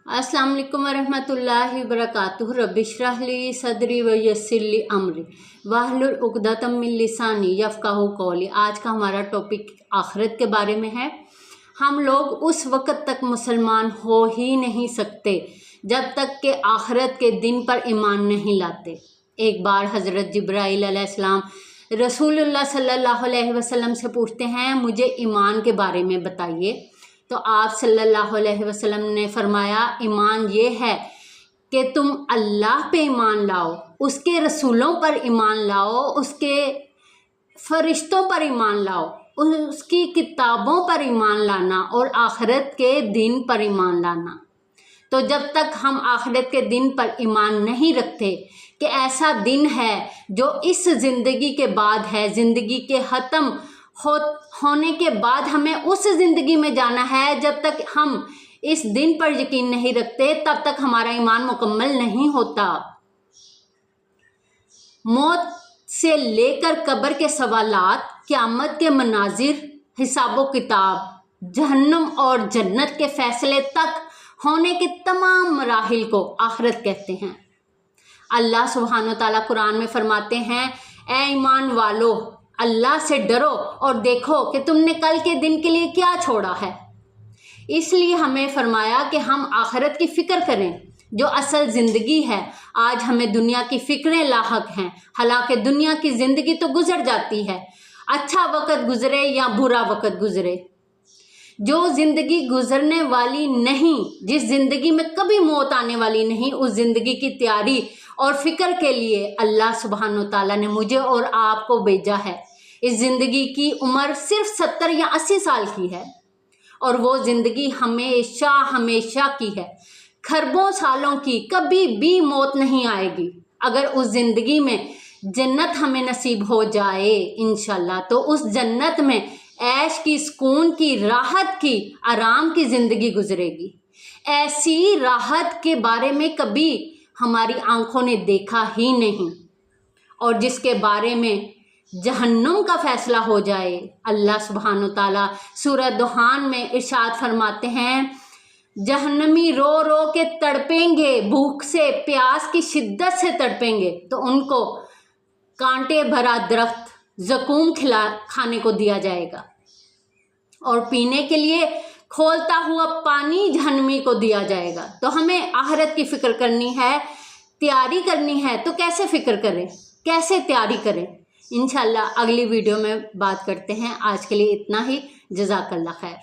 अस्सलाम वालेकुम वरहमतुल्लाहि वबरकातुहू। रब्बि इश्रह ली सदरी व यस्सिर ली अमरी वाहलुल उक़दतम मिन लिसानी यफ़क़हू क़ौली। आज का हमारा टॉपिक आखिरत के बारे में है। हम लोग उस वक़्त तक मुसलमान हो ही नहीं सकते जब तक कि आखिरत के दिन पर ईमान नहीं लाते। एक बार हज़रत जिब्राइल अलैहिस्सलाम रसूलुल्लाह सल्लल्लाहु अलैहि वसल्लम से पूछते हैं, मुझे ईमान के बारे में बताइए। तो आप सल्लल्लाहु अलैहि वसल्लम ने फरमाया, ईमान ये है कि तुम अल्लाह पे ईमान लाओ, उसके रसूलों पर ईमान लाओ, उसके फरिश्तों पर ईमान लाओ, उसकी किताबों पर ईमान लाना और आखिरत के दिन पर ईमान लाना। तो जब तक हम आखिरत के दिन पर ईमान नहीं रखते कि ऐसा दिन है जो इस ज़िंदगी के बाद है, ज़िंदगी के ख़त्म होने के बाद हमें उस ज़िंदगी में जाना है, जब तक हम इस दिन पर यकीन नहीं रखते तब तक हमारा ईमान मुकम्मल नहीं होता। मौत से लेकर कब्र के सवालात, क़यामत के मनाजिर, हिसाब व किताब, जहन्नम और जन्नत के फ़ैसले तक होने के तमाम मराहिल को आखिरत कहते हैं। अल्लाह सुब्हानो तआला कुरान में फरमाते हैं, ए ईमान वालो, अल्लाह से डरो और देखो कि तुमने कल के दिन के लिए क्या छोड़ा है। इसलिए हमें फरमाया कि हम आखिरत की फ़िक्र करें जो असल ज़िंदगी है। आज हमें दुनिया की फ़िक्रें लाहक हैं, हालांकि दुनिया की ज़िंदगी तो गुज़र जाती है, अच्छा वक़्त गुज़रे या बुरा वक़्त गुज़रे। जो ज़िंदगी गुज़रने वाली नहीं, जिस ज़िंदगी में कभी मौत आने वाली नहीं, उस ज़िंदगी की तैयारी और फ़िक्र के लिए अल्लाह सुब्हानो तआला ने मुझे और आपको भेजा है। इस ज़िंदगी की उम्र सिर्फ 70 या 80 साल की है और वो ज़िंदगी हमेशा हमेशा की है, खरबों सालों की, कभी भी मौत नहीं आएगी। अगर उस ज़िंदगी में जन्नत हमें नसीब हो जाए इंशाल्लाह, तो उस जन्नत में ऐश की, सुकून की, राहत की, आराम की ज़िंदगी गुजरेगी। ऐसी राहत के बारे में कभी हमारी आंखों ने देखा ही नहीं, और जिसके बारे में जहन्नुम का फ़ैसला हो जाए। अल्लाह सुब्हानो तआला सूरह दुहान में इरशाद फरमाते हैं, जहन्नमी रो रो के तड़पेंगे, भूख से, प्यास की शिद्दत से तड़पेंगे, तो उनको कांटे भरा दरख्त ज़कूम खाने को दिया जाएगा और पीने के लिए खोलता हुआ पानी जहन्नमी को दिया जाएगा। तो हमें आखिरत की फ़िक्र करनी है, तैयारी करनी है। तो कैसे फ़िक्र करें, कैसे तैयारी करें, इंशाल्लाह अगली वीडियो में बात करते हैं। आज के लिए इतना ही। जज़ाकल्लाह खैर।